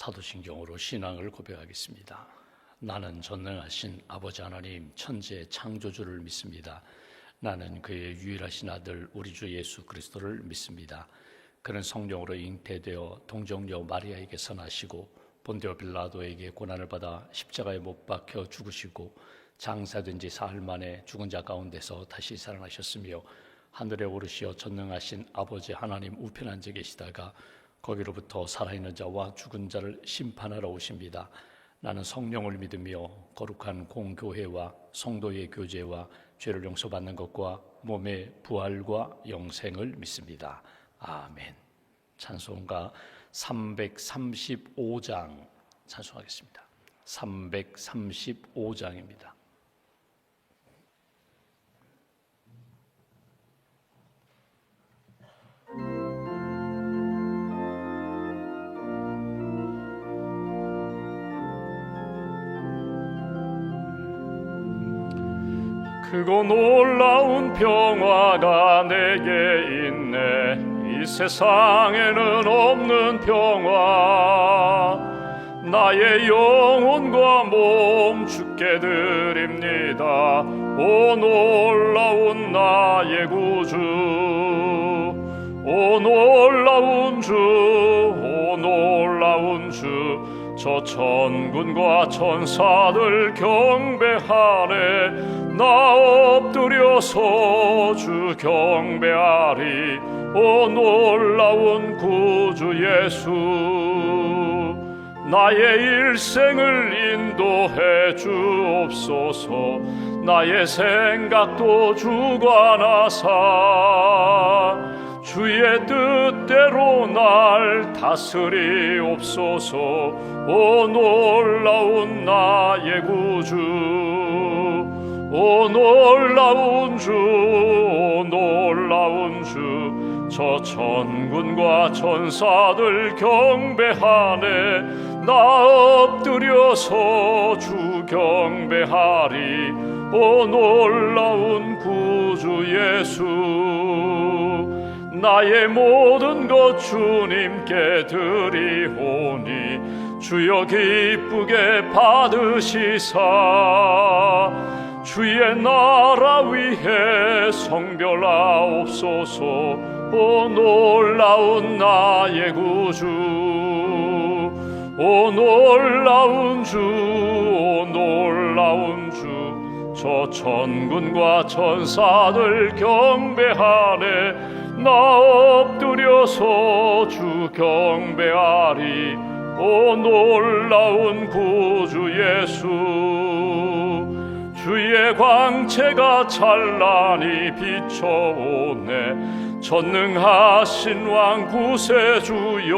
사도신경으로 신앙을 고백하겠습니다. 나는 전능하신 아버지 하나님 천지의 창조주를 믿습니다. 나는 그의 유일하신 아들 우리 주 예수 그리스도를 믿습니다. 그는 성령으로 잉태되어 동정녀 마리아에게서 나시고 본디오 빌라도에게 고난을 받아 십자가에 못 박혀 죽으시고 장사된 지 사흘 만에 죽은 자 가운데서 다시 살아나셨으며 하늘에 오르시어 전능하신 아버지 하나님 우편에 앉아 계시다가 거기로부터 살아있는 자와 죽은 자를 심판하러 오십니다. 나는 성령을 믿으며 거룩한 공교회와 성도의 교제와 죄를 용서받는 것과 몸의 부활과 영생을 믿습니다. 아멘. 찬송가 335장 찬송하겠습니다. 335장입니다. 크고 놀라운 평화가 내게 있네. 이 세상에는 없는 평화. 나의 영혼과 몸 주께 드립니다. 오 놀라운 나의 구주, 오 놀라운 주, 오 놀라운 주. 저 천군과 천사들 경배하네. 나 엎드려서 주 경배하리. 오 놀라운 구주 예수, 나의 일생을 인도해 주옵소서. 나의 생각도 주관하사 주의 뜻대로 날 다스리옵소서. 오 놀라운 나의 구주, 오 놀라운 주, 오 놀라운 주. 저 천군과 천사들 경배하네. 나 엎드려서 주 경배하리. 오 놀라운 구주 예수, 나의 모든 것 주님께 드리오니 주여 기쁘게 받으시사 주의 나라 위해 성별하옵소서. 오 놀라운 나의 구주, 오 놀라운 주, 오 놀라운 주. 저 천군과 천사들 경배하네. 나 엎드려서 주 경배하리. 오 놀라운 구주 예수, 주의 광채가 찬란히 비춰오네. 전능하신 왕 구세주여,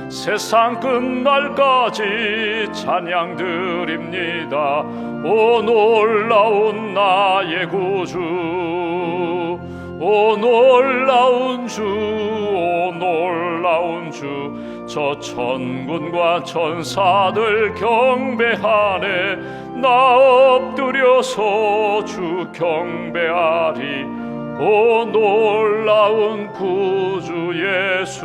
세상 끝날까지 찬양 드립니다. 오 놀라운 나의 구주, 오 놀라운 주, 오 놀라운 주. 저 천군과 천사들 경배하네. 나 엎드려서 주 경배하리. 오 놀라운 구주 예수.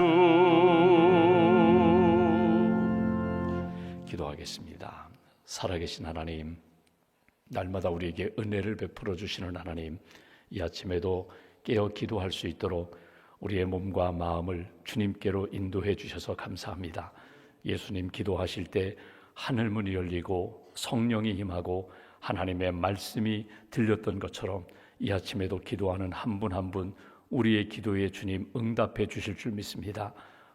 기도하겠습니다. 살아계신 하나님, 날마다 우리에게 은혜를 베풀어 주시는 하나님, 이 아침에도 깨어 기도할 수 있도록 우리의 몸과 마음을 주님께로 인도해 주셔서 감사합니다. 예수님 기도하실 때 하늘문이 열리고 성령이 임하고 하나님의 말씀이 들렸던 것처럼 이 아침에도 기도하는 한 분 한 분 우리의 기도에 주님 응답해 주실 줄 믿습니다.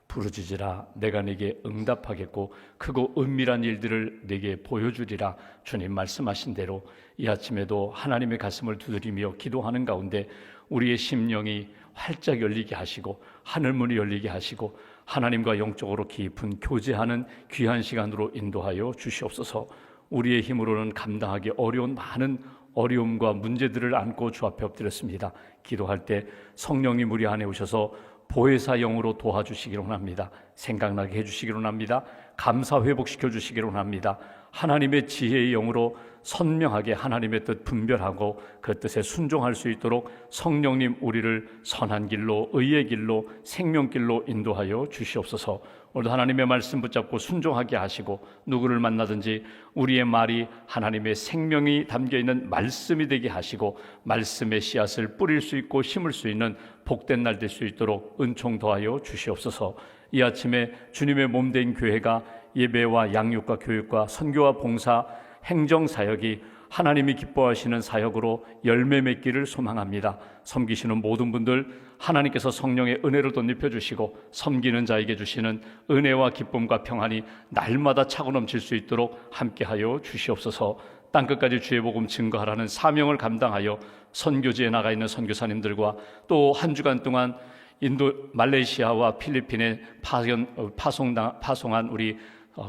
부르짖으라 내가 네게 응답하겠고 크고 은밀한 일들을 네게 보여주리라. 주님 말씀하신 대로 이 아침에도 하나님의 가슴을 두드리며 기도하는 가운데 우리의 심령이 활짝 열리게 하시고 하늘문이 열리게 하시고 하나님과 영적으로 깊은 교제하는 귀한 시간으로 인도하여 주시옵소서. 우리의 힘으로는 감당하기 어려운 많은 어려움과 문제들을 안고 주 앞에 엎드렸습니다. 기도할 때 성령님 우리 안에 오셔서 보혜사 영으로 도와주시기를 원합니다. 생각나게 해주시기를 원합니다. 감사 회복시켜 주시기를 원합니다. 하나님의 지혜의 영으로 선명하게 하나님의 뜻 분별하고 그 뜻에 순종할 수 있도록 성령님 우리를 선한 길로, 의의 길로, 생명길로 인도하여 주시옵소서. 오늘도 하나님의 말씀 붙잡고 순종하게 하시고, 누구를 만나든지 우리의 말이 하나님의 생명이 담겨있는 말씀이 되게 하시고, 말씀의 씨앗을 뿌릴 수 있고 심을 수 있는 복된 날 될 수 있도록 은총 더하여 주시옵소서. 이 아침에 주님의 몸된 교회가 예배와 양육과 교육과 선교와 봉사, 행정사역이 하나님이 기뻐하시는 사역으로 열매 맺기를 소망합니다. 섬기시는 모든 분들 하나님께서 성령의 은혜를 덧입혀 주시고, 섬기는 자에게 주시는 은혜와 기쁨과 평안이 날마다 차고 넘칠 수 있도록 함께하여 주시옵소서. 땅끝까지 주의 복음 증거하라는 사명을 감당하여 선교지에 나가 있는 선교사님들과 또 한 주간 동안 인도, 말레이시아와 필리핀에 파송한 우리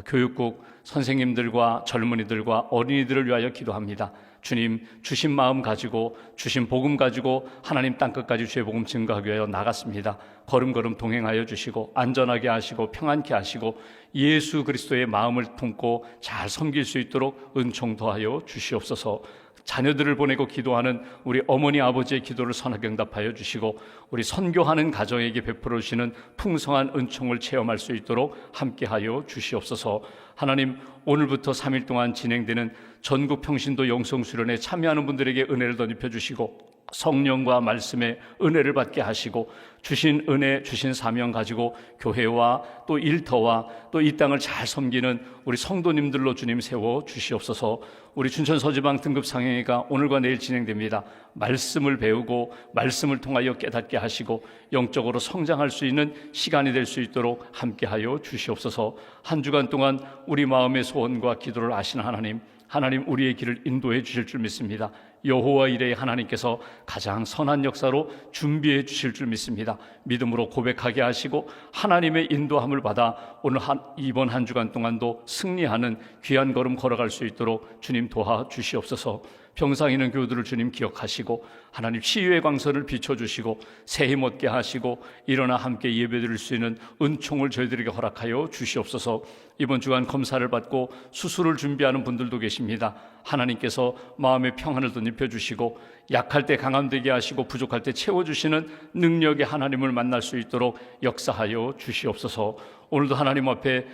교육국 선생님들과 젊은이들과 어린이들을 위하여 기도합니다. 주님, 주신 마음 가지고, 주신 복음 가지고 하나님 땅끝까지 주의 복음 증거하기 위하여 나갔습니다. 걸음걸음 동행하여 주시고, 안전하게 하시고 평안케 하시고, 예수 그리스도의 마음을 품고 잘 섬길 수 있도록 은총 더하여 주시옵소서. 자녀들을 보내고 기도하는 우리 어머니 아버지의 기도를 선하게 응답하여 주시고, 우리 선교하는 가정에게 베풀어 주시는 풍성한 은총을 체험할 수 있도록 함께하여 주시옵소서. 하나님, 오늘부터 3일 동안 진행되는 전국 평신도 영성수련에 참여하는 분들에게 은혜를 덧입혀 주시고, 성령과 말씀의 은혜를 받게 하시고, 주신 은혜, 주신 사명 가지고 교회와 또 일터와 또 이 땅을 잘 섬기는 우리 성도님들로 주님 세워 주시옵소서. 우리 춘천서지방 등급상행회가 오늘과 내일 진행됩니다. 말씀을 배우고 말씀을 통하여 깨닫게 하시고 영적으로 성장할 수 있는 시간이 될 수 있도록 함께하여 주시옵소서. 한 주간 동안 우리 마음의 소원과 기도를 아시는 하나님 우리의 길을 인도해 주실 줄 믿습니다. 여호와 이레의 하나님께서 가장 선한 역사로 준비해 주실 줄 믿습니다. 믿음으로 고백하게 하시고 하나님의 인도함을 받아 오늘 이번 한 주간 동안도 승리하는 귀한 걸음 걸어갈 수 있도록 주님 도와주시옵소서. 병상 있는 교우들을 주님 기억하시고 하나님 치유의 광선을 비춰주시고 새 힘 얻게 하시고 일어나 함께 예배드릴 수 있는 은총을 저희들에게 허락하여 주시옵소서. 이번 주간 검사를 받고 수술을 준비하는 분들도 계십니다. 하나님께서 마음의 평안을 덧입혀 주시고 약할 때 강함되게 하시고 부족할 때 채워주시는 능력의 하나님을 만날 수 있도록 역사하여 주시옵소서. 오늘도 하나님 앞에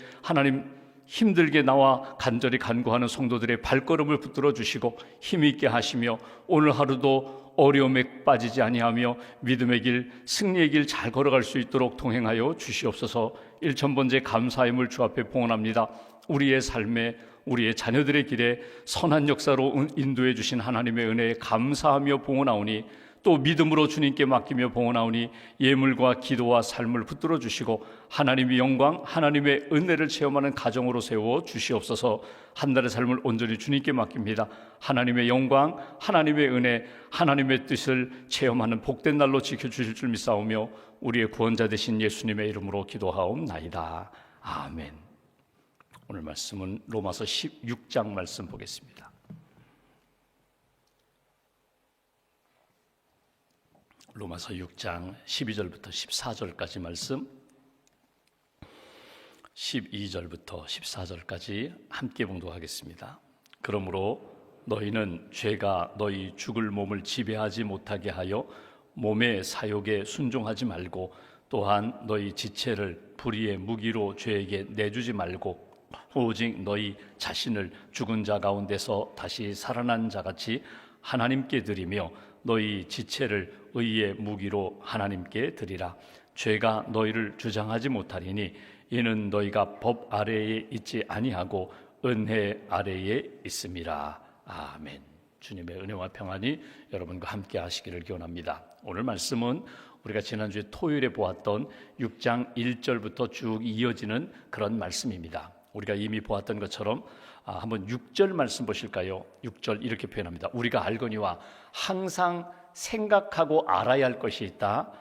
힘들게 나와 간절히 간구하는 성도들의 발걸음을 붙들어 주시고 힘 있게 하시며 오늘 하루도 어려움에 빠지지 아니하며 믿음의 길, 승리의 길 잘 걸어갈 수 있도록 동행하여 주시옵소서. 1000번째 감사임을 주 앞에 봉헌합니다. 우리의 삶에, 우리의 자녀들의 길에 선한 역사로 인도해 주신 하나님의 은혜에 감사하며 봉헌하오니, 또 믿음으로 주님께 맡기며 봉헌하오니 예물과 기도와 삶을 붙들어 주시고 하나님의 영광, 하나님의 은혜를 체험하는 가정으로 세워 주시옵소서. 한 달의 삶을 온전히 주님께 맡깁니다. 하나님의 영광, 하나님의 은혜, 하나님의 뜻을 체험하는 복된 날로 지켜주실 줄 믿사오며 우리의 구원자 되신 예수님의 이름으로 기도하옵나이다. 아멘. 오늘 말씀은 로마서 16장 말씀 보겠습니다. 로마서 6장 12절부터 14절까지 말씀, 12절부터 14절까지 함께 봉독하겠습니다. 그러므로 너희는 죄가 너희 죽을 몸을 지배하지 못하게 하여 몸의 사욕에 순종하지 말고, 또한 너희 지체를 불의의 무기로 죄에게 내주지 말고 오직 너희 자신을 죽은 자 가운데서 다시 살아난 자같이 하나님께 드리며 너희 지체를 의의 무기로 하나님께 드리라. 죄가 너희를 주장하지 못하리니 이는 너희가 법 아래에 있지 아니하고 은혜 아래에 있음이라. 아멘. 주님의 은혜와 평안이 여러분과 함께 하시기를 기원합니다. 오늘 말씀은 우리가 지난주에 토요일에 보았던 6장 1절부터 쭉 이어지는 그런 말씀입니다. 우리가 이미 보았던 것처럼 한번 6절 말씀 보실까요? 6절 이렇게 표현합니다. 우리가 알거니와 항상 생각하고 알아야 할 것이 있다.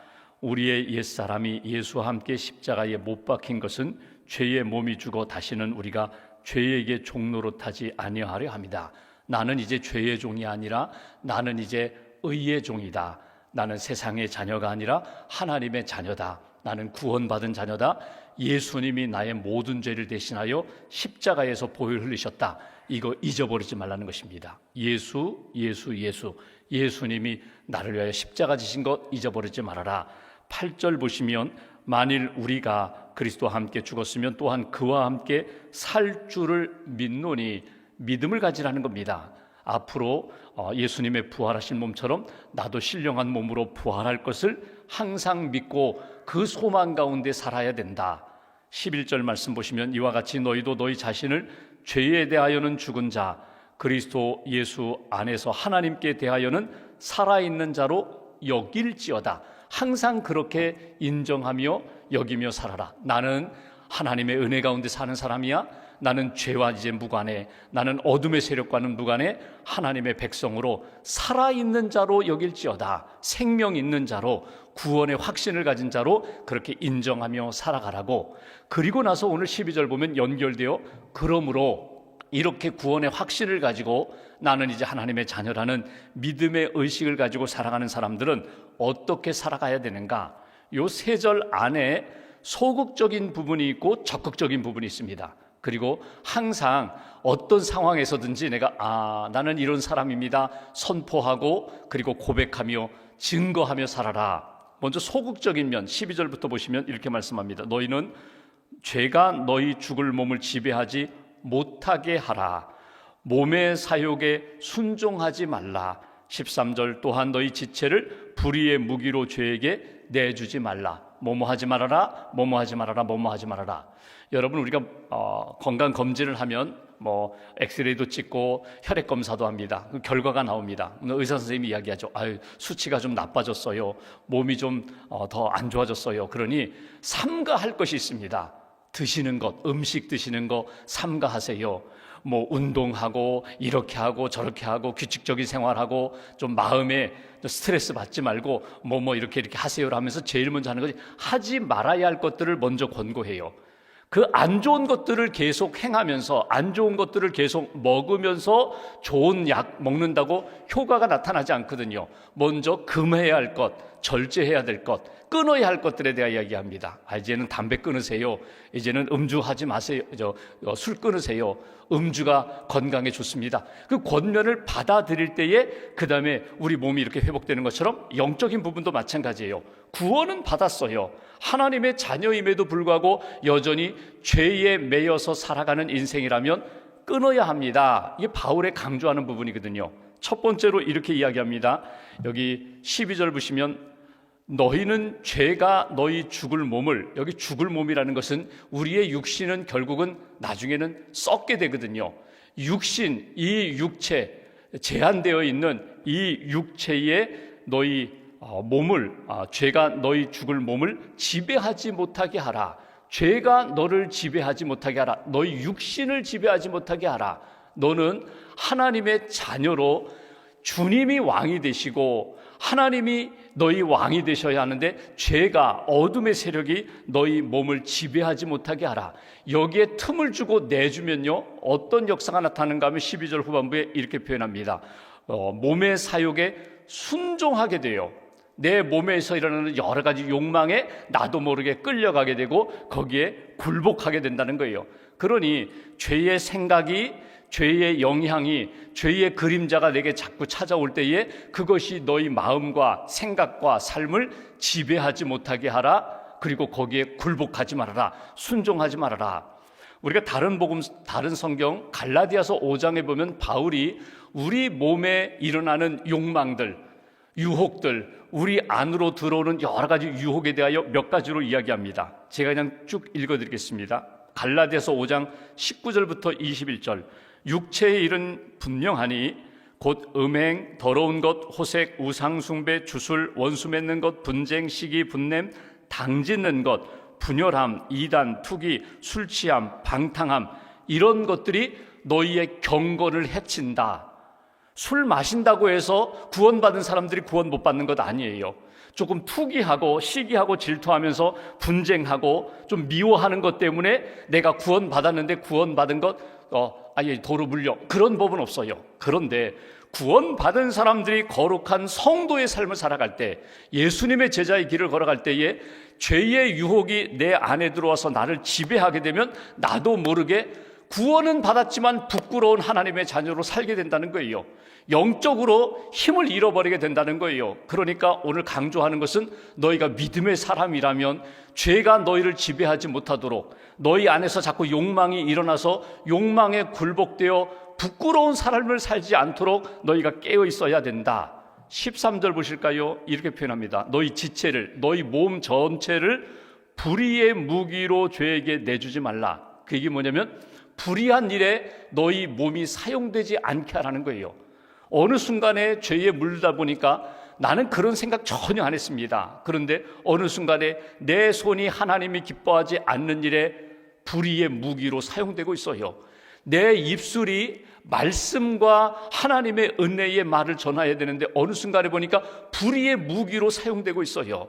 우리의 옛사람이 예수와 함께 십자가에 못 박힌 것은 죄의 몸이 죽어 다시는 우리가 죄에게 종노릇하지 아니하려 합니다. 나는 이제 죄의 종이 아니라 나는 이제 의의 종이다. 나는 세상의 자녀가 아니라 하나님의 자녀다. 나는 구원받은 자녀다. 예수님이 나의 모든 죄를 대신하여 십자가에서 보혈을 흘리셨다. 이거 잊어버리지 말라는 것입니다. 예수, 예수, 예수. 예수님이 나를 위하여 십자가 지신 것 잊어버리지 말아라. 8절 보시면 만일 우리가 그리스도와 함께 죽었으면 또한 그와 함께 살 줄을 믿노니, 믿음을 가지라는 겁니다. 앞으로 예수님의 부활하신 몸처럼 나도 신령한 몸으로 부활할 것을 항상 믿고 그 소망 가운데 살아야 된다. 11절 말씀 보시면 이와 같이 너희도 너희 자신을 죄에 대하여는 죽은 자, 그리스도 예수 안에서 하나님께 대하여는 살아있는 자로 여길지어다. 항상 그렇게 인정하며 여기며 살아라. 나는 하나님의 은혜 가운데 사는 사람이야. 나는 죄와 이제 무관해. 나는 어둠의 세력과는 무관해. 하나님의 백성으로 살아있는 자로 여길지어다. 생명 있는 자로, 구원의 확신을 가진 자로 그렇게 인정하며 살아가라고. 그리고 나서 오늘 12절 보면 연결되어 그러므로 이렇게 구원의 확신을 가지고 나는 이제 하나님의 자녀라는 믿음의 의식을 가지고 살아가는 사람들은 어떻게 살아가야 되는가? 요 세 절 안에 소극적인 부분이 있고 적극적인 부분이 있습니다. 그리고 항상 어떤 상황에서든지 내가 나는 이런 사람입니다 선포하고 그리고 고백하며 증거하며 살아라. 먼저 소극적인 면 12절부터 보시면 이렇게 말씀합니다. 너희는 죄가 너희 죽을 몸을 지배하지 못하게 하라. 몸의 사욕에 순종하지 말라. 13절 또한 너희 지체를 불의의 무기로 죄에게 내주지 말라. 뭐뭐하지 말아라, 뭐뭐하지 말아라, 뭐뭐하지 말아라. 여러분, 우리가 건강 검진을 하면 엑스레이도 찍고 혈액 검사도 합니다. 그 결과가 나옵니다. 의사 선생님이 이야기하죠. 수치가 좀 나빠졌어요. 몸이 좀 더 안 좋아졌어요. 그러니 삼가할 것이 있습니다. 드시는 것, 음식 드시는 거 삼가하세요. 운동하고 이렇게 하고 저렇게 하고 규칙적인 생활하고 좀 마음에 스트레스 받지 말고 이렇게 하세요를 하면서 제일 먼저 하는 것이 하지 말아야 할 것들을 먼저 권고해요. 그 안 좋은 것들을 계속 행하면서 안 좋은 것들을 계속 먹으면서 좋은 약 먹는다고 효과가 나타나지 않거든요. 먼저 금해야 할 것, 절제해야 될 것, 끊어야 할 것들에 대해 이야기합니다. 이제는 담배 끊으세요. 이제는 음주하지 마세요. 술 끊으세요. 음주가 건강에 좋습니다. 그 권면을 받아들일 때에 그 다음에 우리 몸이 이렇게 회복되는 것처럼 영적인 부분도 마찬가지예요. 구원은 받았어요. 하나님의 자녀임에도 불구하고 여전히 죄에 매여서 살아가는 인생이라면 끊어야 합니다. 이게 바울의 강조하는 부분이거든요. 첫 번째로 이렇게 이야기합니다. 여기 12절 보시면 너희는 죄가 너희 죽을 몸을, 여기 죽을 몸이라는 것은 우리의 육신은 결국은 나중에는 썩게 되거든요. 육신, 이 육체, 제한되어 있는 이 육체에 너희 몸을, 죄가 너희 죽을 몸을 지배하지 못하게 하라. 죄가 너를 지배하지 못하게 하라. 너희 육신을 지배하지 못하게 하라. 너는 하나님의 자녀로 주님이 왕이 되시고 하나님이 너희 왕이 되셔야 하는데 죄가, 어둠의 세력이 너희 몸을 지배하지 못하게 하라. 여기에 틈을 주고 내주면요 어떤 역사가 나타나는가 하면 12절 후반부에 이렇게 표현합니다. 몸의 사욕에 순종하게 돼요. 내 몸에서 일어나는 여러 가지 욕망에 나도 모르게 끌려가게 되고 거기에 굴복하게 된다는 거예요. 그러니 죄의 생각이, 죄의 영향이, 죄의 그림자가 내게 자꾸 찾아올 때에 그것이 너희 마음과 생각과 삶을 지배하지 못하게 하라. 그리고 거기에 굴복하지 말아라. 순종하지 말아라. 우리가 다른 성경 갈라디아서 5장에 보면 바울이 우리 몸에 일어나는 욕망들, 유혹들, 우리 안으로 들어오는 여러 가지 유혹에 대하여 몇 가지로 이야기합니다. 제가 그냥 쭉 읽어드리겠습니다. 갈라디아서 5장 19절부터 21절. 육체의 일은 분명하니 곧 음행, 더러운 것, 호색, 우상숭배, 주술, 원수 맺는 것, 분쟁, 시기, 분냄, 당짓는 것, 분열함, 이단, 투기, 술취함, 방탕함, 이런 것들이 너희의 경건을 해친다. 술 마신다고 해서 구원받은 사람들이 구원 못 받는 것 아니에요. 조금 투기하고 시기하고 질투하면서 분쟁하고 좀 미워하는 것 때문에 내가 구원받았는데 구원받은 것 아예 도로 물려, 그런 법은 없어요. 그런데 구원받은 사람들이 거룩한 성도의 삶을 살아갈 때, 예수님의 제자의 길을 걸어갈 때에 죄의 유혹이 내 안에 들어와서 나를 지배하게 되면 나도 모르게 구원은 받았지만 부끄러운 하나님의 자녀로 살게 된다는 거예요. 영적으로 힘을 잃어버리게 된다는 거예요. 그러니까 오늘 강조하는 것은 너희가 믿음의 사람이라면 죄가 너희를 지배하지 못하도록, 너희 안에서 자꾸 욕망이 일어나서 욕망에 굴복되어 부끄러운 삶을 살지 않도록 너희가 깨어 있어야 된다. 13절 보실까요? 이렇게 표현합니다. 너희 지체를, 너희 몸 전체를 불의의 무기로 죄에게 내주지 말라. 그 얘기 뭐냐면 불의한 일에 너희 몸이 사용되지 않게 하라는 거예요. 어느 순간에 죄에 물다 보니까 나는 그런 생각 전혀 안 했습니다. 그런데 어느 순간에 내 손이 하나님이 기뻐하지 않는 일에 불의의 무기로 사용되고 있어요. 내 입술이 말씀과 하나님의 은혜의 말을 전해야 되는데 어느 순간에 보니까 불의의 무기로 사용되고 있어요.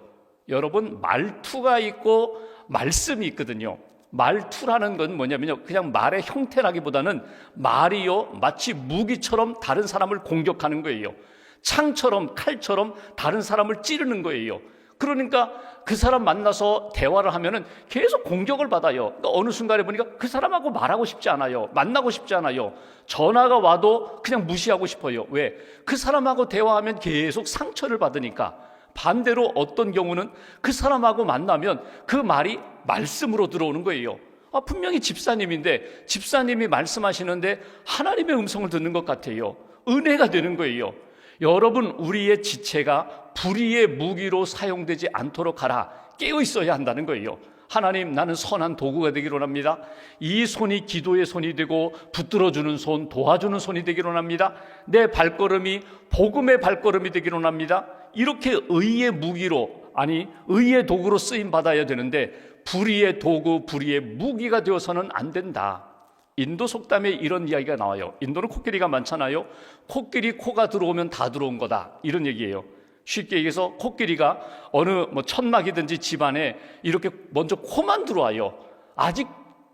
여러분, 말투가 있고 말씀이 있거든요. 말투라는 건 뭐냐면요, 그냥 말의 형태라기보다는 말이요 마치 무기처럼 다른 사람을 공격하는 거예요. 창처럼, 칼처럼 다른 사람을 찌르는 거예요. 그러니까 그 사람 만나서 대화를 하면은 계속 공격을 받아요. 그러니까 어느 순간에 보니까 그 사람하고 말하고 싶지 않아요. 만나고 싶지 않아요. 전화가 와도 그냥 무시하고 싶어요. 왜? 그 사람하고 대화하면 계속 상처를 받으니까. 반대로 어떤 경우는 그 사람하고 만나면 그 말이 말씀으로 들어오는 거예요. 분명히 집사님인데 집사님이 말씀하시는데 하나님의 음성을 듣는 것 같아요. 은혜가 되는 거예요. 여러분, 우리의 지체가 불의의 무기로 사용되지 않도록 하라. 깨어 있어야 한다는 거예요. 하나님, 나는 선한 도구가 되기로 합니다. 이 손이 기도의 손이 되고 붙들어주는 손, 도와주는 손이 되기로 합니다. 내 발걸음이 복음의 발걸음이 되기로 합니다. 이렇게 의의 무기로, 아니 의의 도구로 쓰임 받아야 되는데 불의의 도구, 불의의 무기가 되어서는 안 된다. 인도 속담에 이런 이야기가 나와요. 인도는 코끼리가 많잖아요. 코끼리 코가 들어오면 다 들어온 거다, 이런 얘기예요. 쉽게 얘기해서 코끼리가 어느 천막이든지 집안에 이렇게 먼저 코만 들어와요. 아직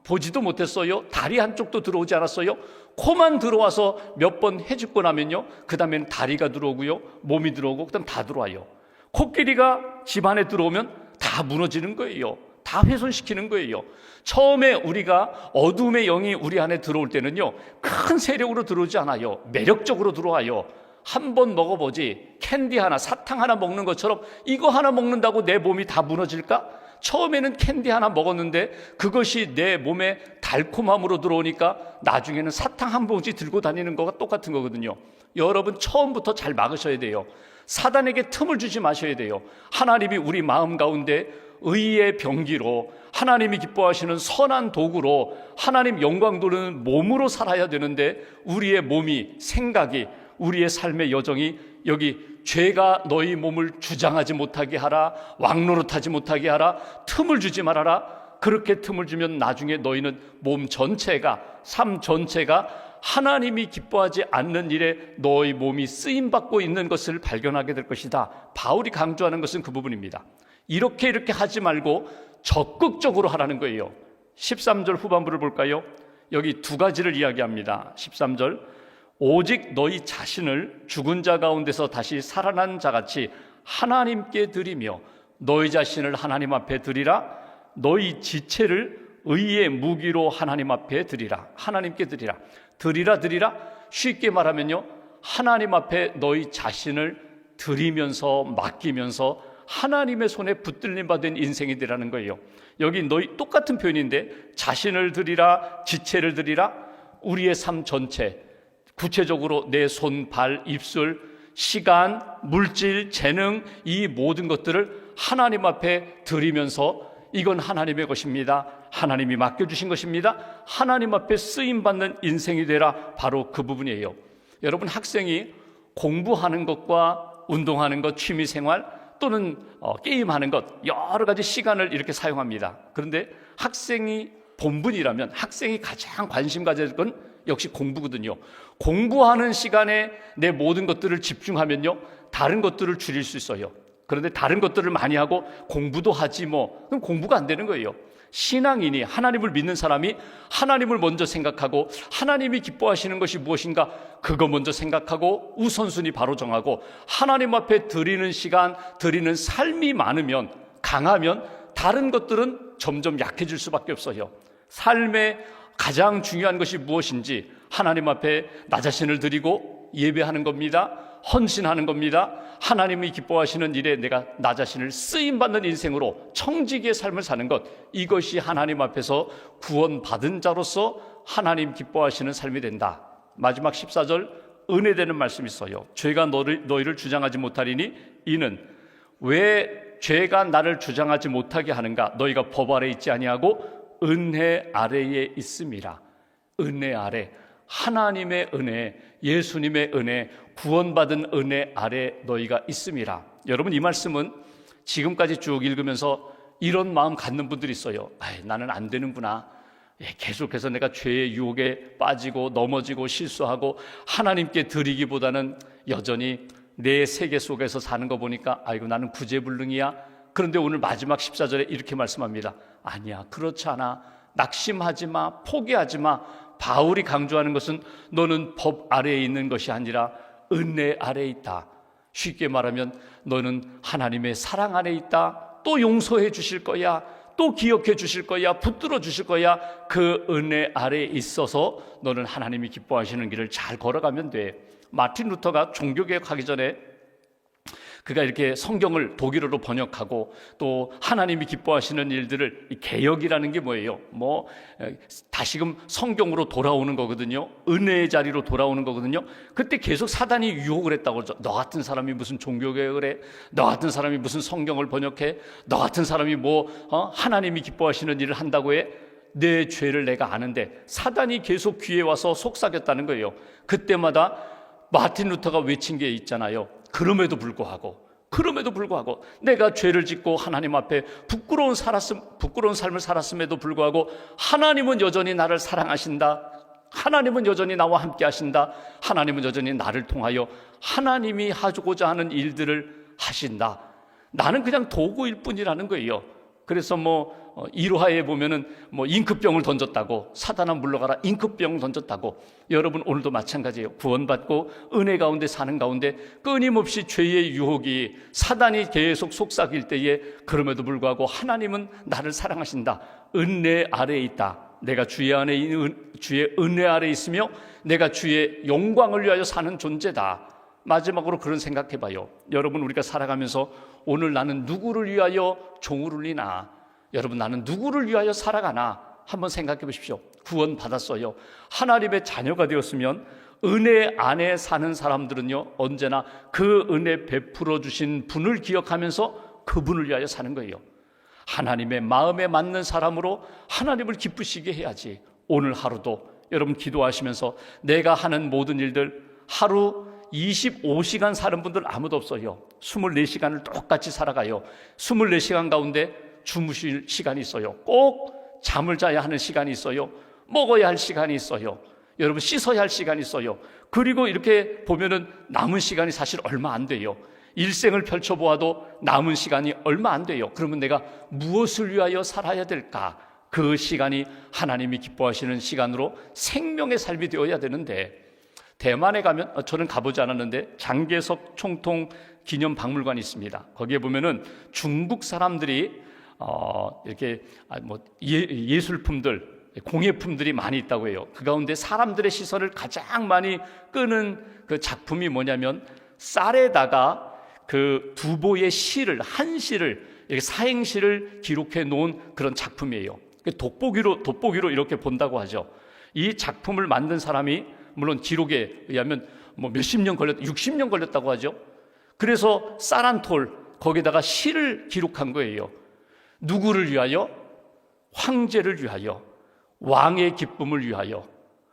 보지도 못했어요. 다리 한쪽도 들어오지 않았어요. 코만 들어와서 몇 번 해죽고 나면요, 그 다음에는 다리가 들어오고요, 몸이 들어오고, 그 다음 다 들어와요. 코끼리가 집안에 들어오면 다 무너지는 거예요. 다 훼손시키는 거예요. 처음에 우리가 어둠의 영이 우리 안에 들어올 때는요, 큰 세력으로 들어오지 않아요. 매력적으로 들어와요. 한 번 먹어보지, 캔디 하나, 사탕 하나 먹는 것처럼 이거 하나 먹는다고 내 몸이 다 무너질까? 처음에는 캔디 하나 먹었는데 그것이 내 몸에 달콤함으로 들어오니까 나중에는 사탕 한 봉지 들고 다니는 거가 똑같은 거거든요. 여러분, 처음부터 잘 막으셔야 돼요. 사단에게 틈을 주지 마셔야 돼요. 하나님이 우리 마음 가운데 의의 병기로, 하나님이 기뻐하시는 선한 도구로, 하나님 영광 돌리는 몸으로 살아야 되는데 우리의 몸이, 생각이, 우리의 삶의 여정이 여기 죄가 너희 몸을 주장하지 못하게 하라, 왕노릇하지 못하게 하라, 틈을 주지 말아라. 그렇게 틈을 주면 나중에 너희는 몸 전체가, 삶 전체가 하나님이 기뻐하지 않는 일에 너희 몸이 쓰임받고 있는 것을 발견하게 될 것이다. 바울이 강조하는 것은 그 부분입니다. 이렇게 하지 말고 적극적으로 하라는 거예요. 13절 후반부를 볼까요? 여기 두 가지를 이야기합니다. 13절, 오직 너희 자신을 죽은 자 가운데서 다시 살아난 자같이 하나님께 드리며 너희 자신을 하나님 앞에 드리라. 너희 지체를 의의 무기로 하나님 앞에 드리라. 하나님께 드리라. 드리라. 쉽게 말하면요, 하나님 앞에 너희 자신을 드리면서, 맡기면서 하나님의 손에 붙들림 받은 인생이 되라는 거예요. 여기 너희 똑같은 표현인데, 자신을 드리라, 지체를 드리라. 우리의 삶 전체, 구체적으로 내 손, 발, 입술, 시간, 물질, 재능, 이 모든 것들을 하나님 앞에 드리면서 이건 하나님의 것입니다. 하나님이 맡겨주신 것입니다. 하나님 앞에 쓰임받는 인생이 되라. 바로 그 부분이에요. 여러분, 학생이 공부하는 것과 운동하는 것, 취미생활 또는 게임하는 것, 여러 가지 시간을 이렇게 사용합니다. 그런데 학생이 본분이라면, 학생이 가장 관심 가질 건 역시 공부거든요. 공부하는 시간에 내 모든 것들을 집중하면요, 다른 것들을 줄일 수 있어요. 그런데 다른 것들을 많이 하고 공부도 하지 그럼 공부가 안 되는 거예요. 신앙인이, 하나님을 믿는 사람이 하나님을 먼저 생각하고 하나님이 기뻐하시는 것이 무엇인가 그거 먼저 생각하고 우선순위 바로 정하고 하나님 앞에 드리는 시간, 드리는 삶이 많으면, 강하면 다른 것들은 점점 약해질 수밖에 없어요. 삶의 가장 중요한 것이 무엇인지 하나님 앞에 나 자신을 드리고 예배하는 겁니다. 헌신하는 겁니다. 하나님이 기뻐하시는 일에 내가 나 자신을 쓰임받는 인생으로 청지기의 삶을 사는 것, 이것이 하나님 앞에서 구원받은 자로서 하나님 기뻐하시는 삶이 된다. 마지막 14절 은혜되는 말씀이 있어요. 죄가 너희를 주장하지 못하리니 이는 왜 죄가 나를 주장하지 못하게 하는가? 너희가 법 아래 있지 아니하고 은혜 아래에 있음이라. 은혜 아래, 하나님의 은혜, 예수님의 은혜, 구원받은 은혜 아래 너희가 있음이라. 여러분, 이 말씀은 지금까지 쭉 읽으면서 이런 마음 갖는 분들이 있어요. 나는 안 되는구나. 계속해서 내가 죄의 유혹에 빠지고 넘어지고 실수하고 하나님께 드리기보다는 여전히 내 세계 속에서 사는 거 보니까 아이고 나는 구제불능이야. 그런데 오늘 마지막 14절에 이렇게 말씀합니다. 아니야, 그렇지 않아. 낙심하지 마, 포기하지 마. 바울이 강조하는 것은 너는 법 아래에 있는 것이 아니라 은혜 아래에 있다. 쉽게 말하면 너는 하나님의 사랑 안에 있다. 또 용서해 주실 거야. 또 기억해 주실 거야. 붙들어 주실 거야. 그 은혜 아래에 있어서 너는 하나님이 기뻐하시는 길을 잘 걸어가면 돼. 마틴 루터가 종교개혁하기 전에 그가 이렇게 성경을 독일어로 번역하고 또 하나님이 기뻐하시는 일들을, 개혁이라는 게 뭐예요? 다시금 성경으로 돌아오는 거거든요. 은혜의 자리로 돌아오는 거거든요. 그때 계속 사단이 유혹을 했다고 그러죠. 너 같은 사람이 무슨 종교개혁을 해? 너 같은 사람이 무슨 성경을 번역해? 너 같은 사람이 하나님이 기뻐하시는 일을 한다고 해? 내 죄를 내가 아는데. 사단이 계속 귀에 와서 속삭였다는 거예요. 그때마다 마틴 루터가 외친 게 있잖아요. 그럼에도 불구하고 내가 죄를 짓고 하나님 앞에 부끄러운 삶을 살았음에도 불구하고 하나님은 여전히 나를 사랑하신다. 하나님은 여전히 나와 함께 하신다. 하나님은 여전히 나를 통하여 하나님이 하고자 하는 일들을 하신다. 나는 그냥 도구일 뿐이라는 거예요. 그래서 일화에 보면은 잉크병을 던졌다고, 사단아 물러가라, 잉크병을 던졌다고. 여러분, 오늘도 마찬가지예요. 구원받고 은혜 가운데 사는 가운데 끊임없이 죄의 유혹이, 사단이 계속 속삭일 때에 그럼에도 불구하고 하나님은 나를 사랑하신다. 은혜 아래에 있다. 내가 주의 안에 있는 주의 은혜 아래에 있으며 내가 주의 영광을 위하여 사는 존재다. 마지막으로 그런 생각해봐요. 여러분, 우리가 살아가면서 오늘 나는 누구를 위하여 종을 울리나? 여러분, 나는 누구를 위하여 살아가나? 한번 생각해 보십시오. 구원 받았어요. 하나님의 자녀가 되었으면 은혜 안에 사는 사람들은요, 언제나 그 은혜 베풀어 주신 분을 기억하면서 그분을 위하여 사는 거예요. 하나님의 마음에 맞는 사람으로 하나님을 기쁘시게 해야지. 오늘 하루도 여러분 기도하시면서 내가 하는 모든 일들, 하루 25시간 사는 분들 아무도 없어요. 24시간을 똑같이 살아가요. 24시간 가운데 주무실 시간이 있어요. 꼭 잠을 자야 하는 시간이 있어요. 먹어야 할 시간이 있어요. 여러분, 씻어야 할 시간이 있어요. 그리고 이렇게 보면은 남은 시간이 사실 얼마 안 돼요. 일생을 펼쳐보아도 남은 시간이 얼마 안 돼요. 그러면 내가 무엇을 위하여 살아야 될까? 그 시간이 하나님이 기뻐하시는 시간으로 생명의 삶이 되어야 되는데, 대만에 가면, 저는 가보지 않았는데 장개석 총통 기념박물관이 있습니다. 거기에 보면은 중국 사람들이 이렇게 예술품들, 공예품들이 많이 있다고 해요. 그 가운데 사람들의 시선을 가장 많이 끄는 그 작품이 뭐냐면, 쌀에다가 그 두보의 시를, 한시를, 이렇게 사행시를 기록해 놓은 그런 작품이에요. 돋보기로 이렇게 본다고 하죠. 이 작품을 만든 사람이 물론 기록에 의하면 몇십 년 60년 걸렸다고 하죠. 그래서 쌀 한 톨, 거기다가 시를 기록한 거예요. 누구를 위하여? 황제를 위하여, 왕의 기쁨을 위하여.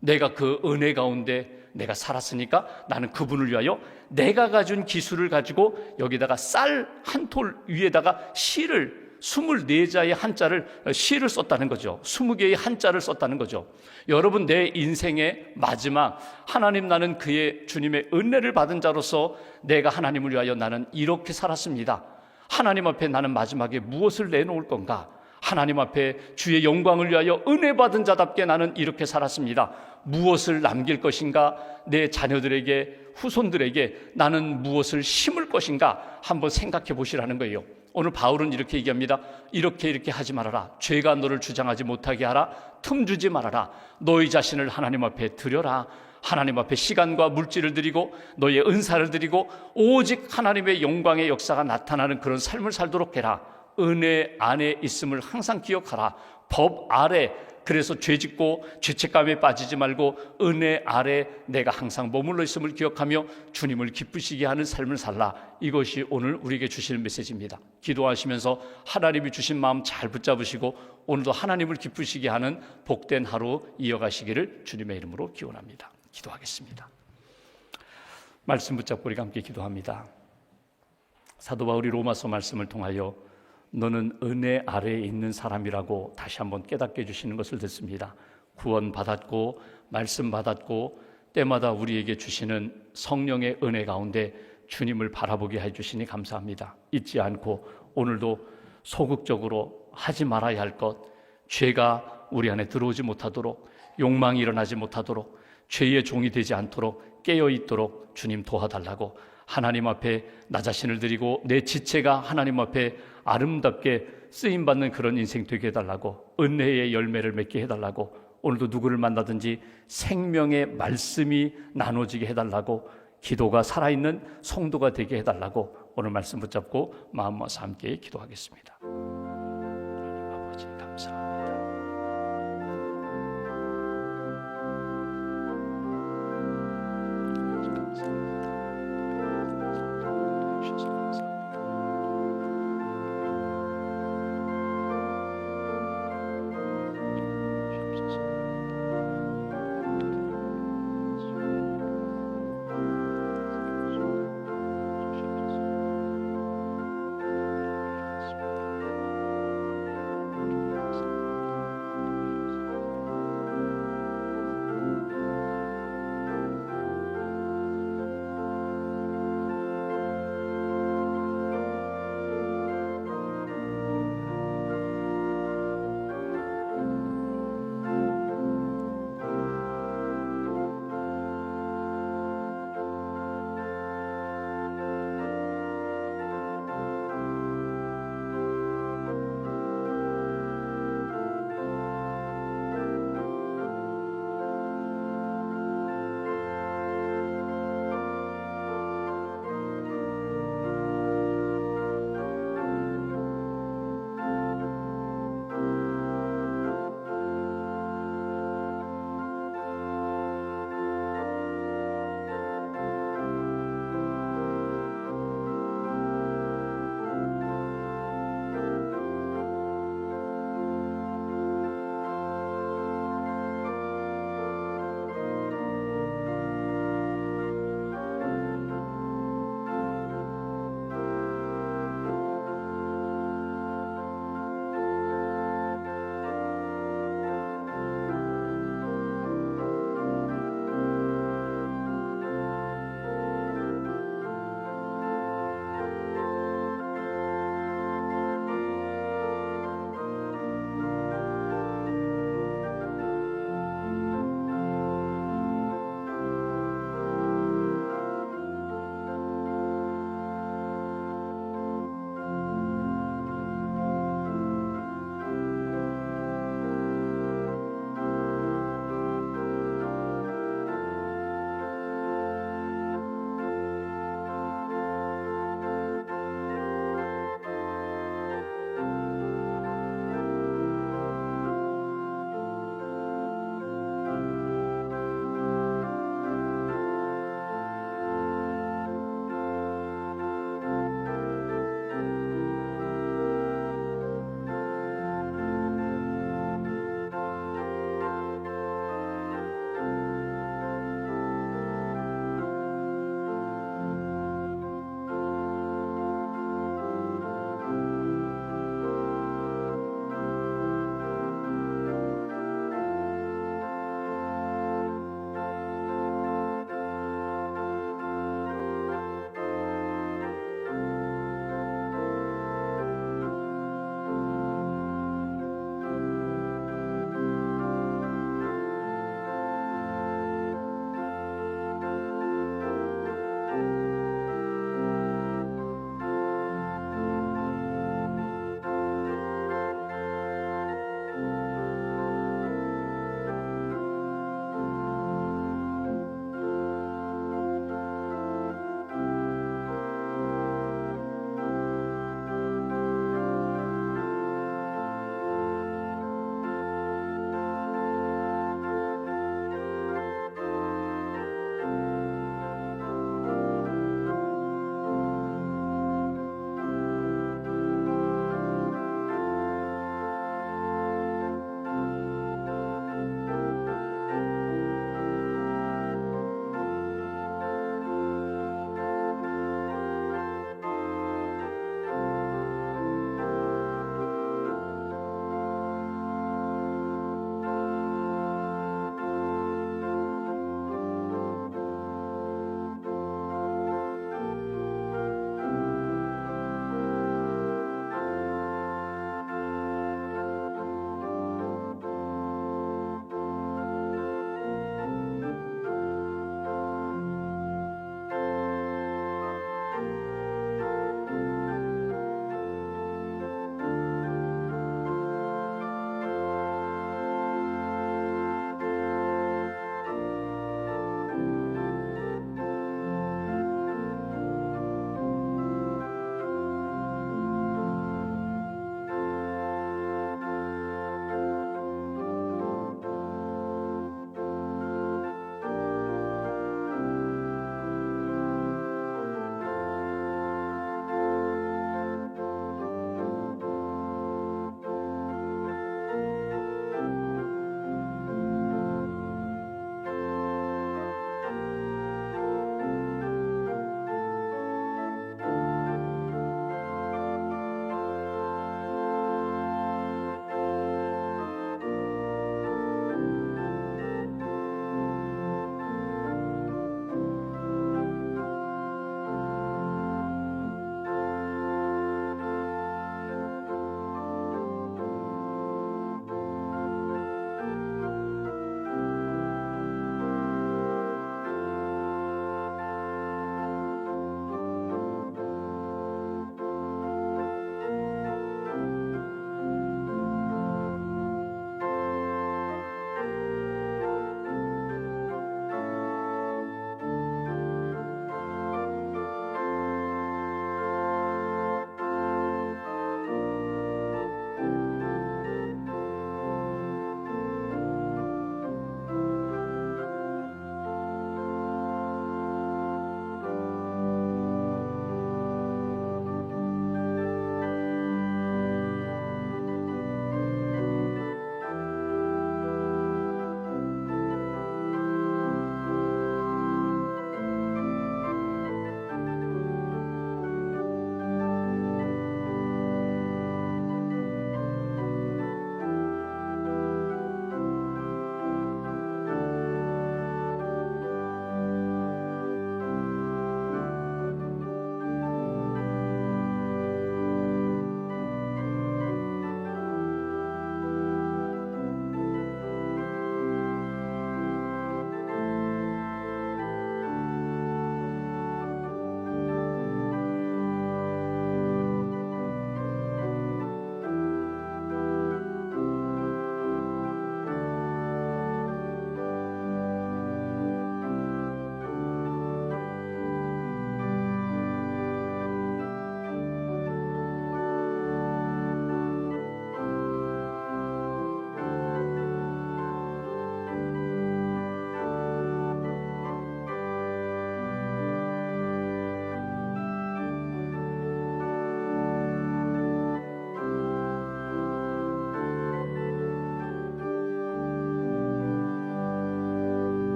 내가 그 은혜 가운데 내가 살았으니까 나는 그분을 위하여 내가 가진 기술을 가지고 여기다가 쌀 한 톨 위에다가 시를, 24자의 한자를, 시를 썼다는 거죠. 20개의 한자를 썼다는 거죠. 여러분, 내 인생의 마지막, 하나님, 나는 그의 주님의 은혜를 받은 자로서 내가 하나님을 위하여 나는 이렇게 살았습니다. 하나님 앞에 나는 마지막에 무엇을 내놓을 건가? 하나님 앞에 주의 영광을 위하여 은혜 받은 자답게 나는 이렇게 살았습니다. 무엇을 남길 것인가? 내 자녀들에게, 후손들에게 나는 무엇을 심을 것인가? 한번 생각해 보시라는 거예요. 오늘 바울은 이렇게 얘기합니다. 이렇게 하지 말아라. 죄가 너를 주장하지 못하게 하라. 틈 주지 말아라. 너희 자신을 하나님 앞에 드려라. 하나님 앞에 시간과 물질을 드리고 너의 은사를 드리고 오직 하나님의 영광의 역사가 나타나는 그런 삶을 살도록 해라. 은혜 안에 있음을 항상 기억하라. 법 아래, 그래서 죄짓고 죄책감에 빠지지 말고 은혜 아래 내가 항상 머물러 있음을 기억하며 주님을 기쁘시게 하는 삶을 살라. 이것이 오늘 우리에게 주시는 메시지입니다. 기도하시면서 하나님이 주신 마음 잘 붙잡으시고 오늘도 하나님을 기쁘시게 하는 복된 하루 이어가시기를 주님의 이름으로 기원합니다. 기도하겠습니다. 말씀 붙잡고 우리가 함께 기도합니다. 사도 바울이 로마서 말씀을 통하여 너는 은혜 아래에 있는 사람이라고 다시 한번 깨닫게 해주시는 것을 듣습니다. 구원 받았고 말씀 받았고 때마다 우리에게 주시는 성령의 은혜 가운데 주님을 바라보게 해주시니 감사합니다. 잊지 않고 오늘도 소극적으로 하지 말아야 할 것, 죄가 우리 안에 들어오지 못하도록, 욕망이 일어나지 못하도록, 죄의 종이 되지 않도록 깨어있도록 주님 도와달라고, 하나님 앞에 나 자신을 드리고 내 지체가 하나님 앞에 아름답게 쓰임받는 그런 인생 되게 해달라고, 은혜의 열매를 맺게 해달라고, 오늘도 누구를 만나든지 생명의 말씀이 나눠지게 해달라고, 기도가 살아있는 성도가 되게 해달라고 오늘 말씀 붙잡고 마음 모아서 함께 기도하겠습니다.